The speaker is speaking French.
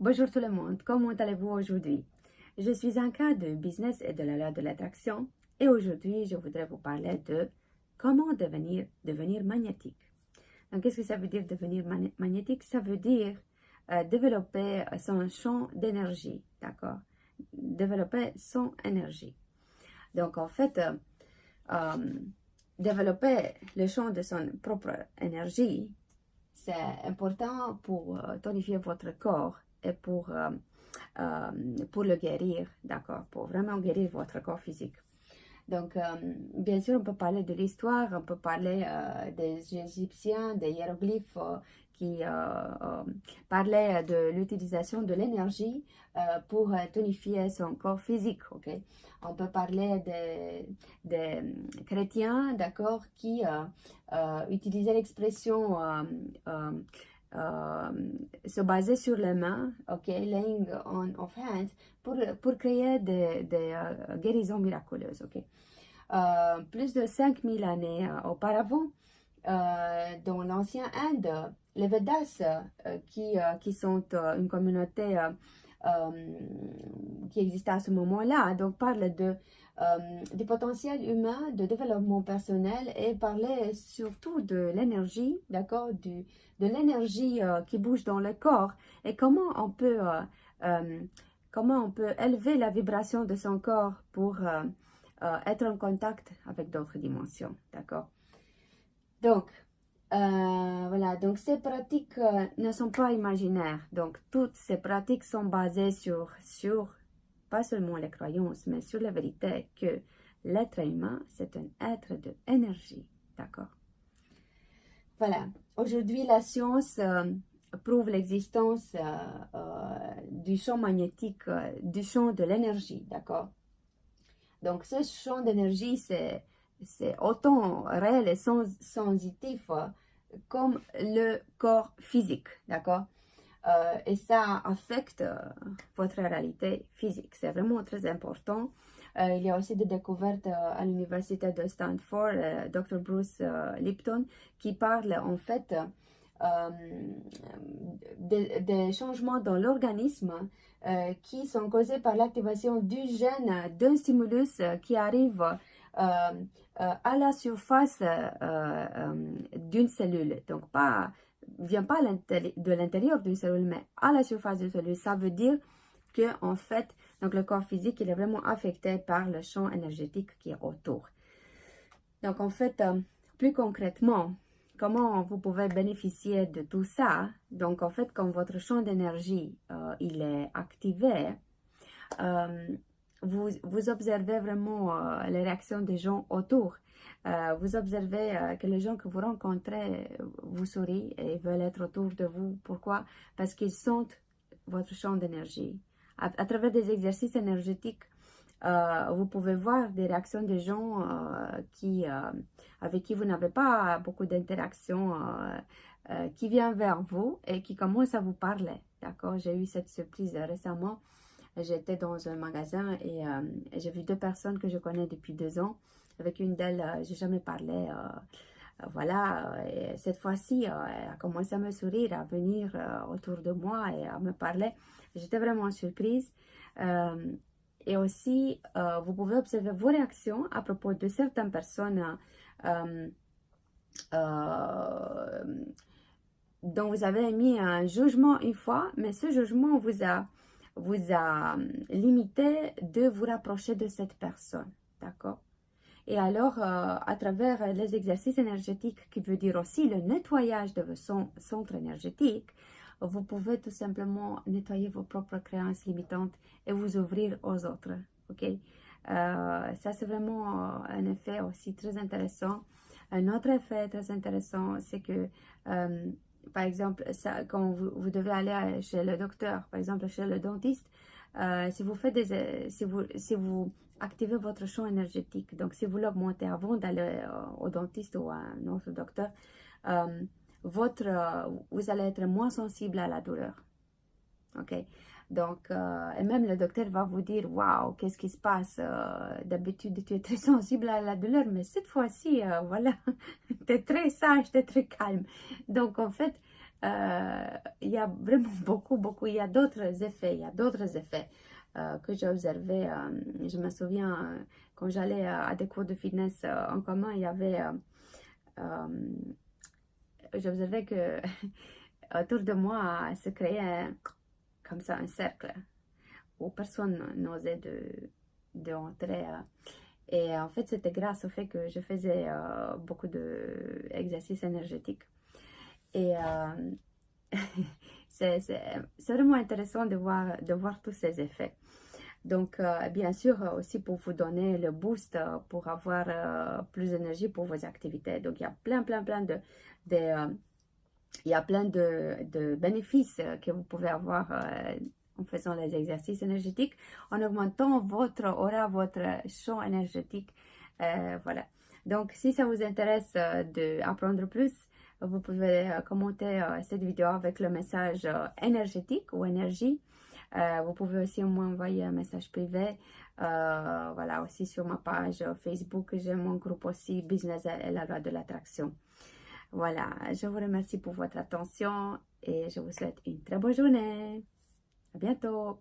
Bonjour tout le monde, comment allez-vous aujourd'hui? Je suis Anka de Business et de la loi de l'attraction et aujourd'hui je voudrais vous parler de comment devenir magnétique. Donc qu'est-ce que ça veut dire devenir magnétique? Ça veut dire développer son champ d'énergie, d'accord? Développer son énergie. Donc en fait, développer le champ de son propre énergie, c'est important pour tonifier votre corps et pour le guérir, d'accord, pour vraiment guérir votre corps physique. Donc, bien sûr, on peut parler de l'histoire, on peut parler des Égyptiens, des hiéroglyphes qui parlaient de l'utilisation de l'énergie pour tonifier son corps physique, ok? On peut parler des chrétiens, d'accord, qui utilisaient l'expression se baser sur les mains, ok, laying on of hands, pour créer des guérisons miraculeuses, ok. Plus de 5000 années auparavant, dans l'ancien Inde, les Vedas, qui sont une communauté qui existait à ce moment-là, donc parlent du potentiel humain, de développement personnel et parlaient surtout de l'énergie, d'accord, de l'énergie qui bouge dans le corps et comment on peut élever la vibration de son corps pour être en contact avec d'autres dimensions, d'accord? Donc, voilà, donc ces pratiques ne sont pas imaginaires. Donc, toutes ces pratiques sont basées sur pas seulement les croyances, mais sur la vérité que l'être humain, c'est un être de énergie, d'accord? Voilà, aujourd'hui, la science prouve l'existence du champ magnétique, du champ de l'énergie, d'accord? Donc, ce champ d'énergie, c'est autant réel et sensitif comme le corps physique, d'accord? Et ça affecte votre réalité physique. C'est vraiment très important. Il y a aussi des découvertes à l'université de Stanford, Dr. Bruce Lipton, qui parle en fait des changements dans l'organisme qui sont causés par l'activation du gène d'un stimulus qui arrive à la surface d'une cellule. Donc, vient pas de l'intérieur d'une cellule, mais à la surface d'une cellule. Ça veut dire que, en fait, donc le corps physique, il est vraiment affecté par le champ énergétique qui est autour. Donc, en fait, plus concrètement, comment vous pouvez bénéficier de tout ça? Donc, en fait, quand votre champ d'énergie, il est activé, vous observez vraiment les réactions des gens autour. Vous observez que les gens que vous rencontrez vous sourient et veulent être autour de vous. Pourquoi? Parce qu'ils sentent votre champ d'énergie. À travers des exercices énergétiques, vous pouvez voir des réactions des gens avec qui vous n'avez pas beaucoup d'interaction, qui viennent vers vous et qui commencent à vous parler. D'accord? J'ai eu cette surprise récemment. J'étais dans un magasin et j'ai vu deux personnes que je connais depuis 2 ans. Avec une d'elles, j'ai jamais parlé. Voilà, et cette fois-ci, elle a commencé à me sourire, à venir autour de moi et à me parler. J'étais vraiment surprise. Et aussi, vous pouvez observer vos réactions à propos de certaines personnes dont vous avez émis un jugement une fois, mais ce jugement vous a limité de vous rapprocher de cette personne, d'accord? Et alors, à travers les exercices énergétiques, qui veut dire aussi le nettoyage de vos centres énergétiques, vous pouvez tout simplement nettoyer vos propres croyances limitantes et vous ouvrir aux autres, ok? Ça, c'est vraiment un effet aussi très intéressant. Un autre effet très intéressant, c'est que par exemple, ça, quand vous devez aller chez le docteur, par exemple chez le dentiste, si vous activez votre champ énergétique, donc si vous l'augmentez avant d'aller au dentiste ou à un autre docteur, vous allez être moins sensible à la douleur. Ok? Donc, et même le docteur va vous dire, waouh, qu'est-ce qui se passe? D'habitude, tu es très sensible à la douleur, mais cette fois-ci, voilà, tu es très sage, tu es très calme. Donc, en fait, il y a vraiment beaucoup, il y a d'autres effets que j'ai observés. Je me souviens, quand j'allais à des cours de fitness en commun, il y avait, j'observais que autour de moi se créait comme ça un cercle où personne n'osait de entrer. Et en fait, c'était grâce au fait que je faisais beaucoup d'exercices énergétiques. Et c'est vraiment intéressant de voir tous ces effets. Donc, bien sûr, aussi pour vous donner le boost, pour avoir plus d'énergie pour vos activités. Donc, il y a plein il y a plein de bénéfices que vous pouvez avoir en faisant les exercices énergétiques, en augmentant votre aura, votre champ énergétique. Voilà. Donc, si ça vous intéresse d'apprendre plus, vous pouvez commenter cette vidéo avec le message énergétique ou énergie. Vous pouvez aussi m'envoyer un message privé. Voilà, aussi sur ma page Facebook, j'ai mon groupe aussi Business et la loi de l'attraction. Voilà, je vous remercie pour votre attention et je vous souhaite une très bonne journée. À bientôt.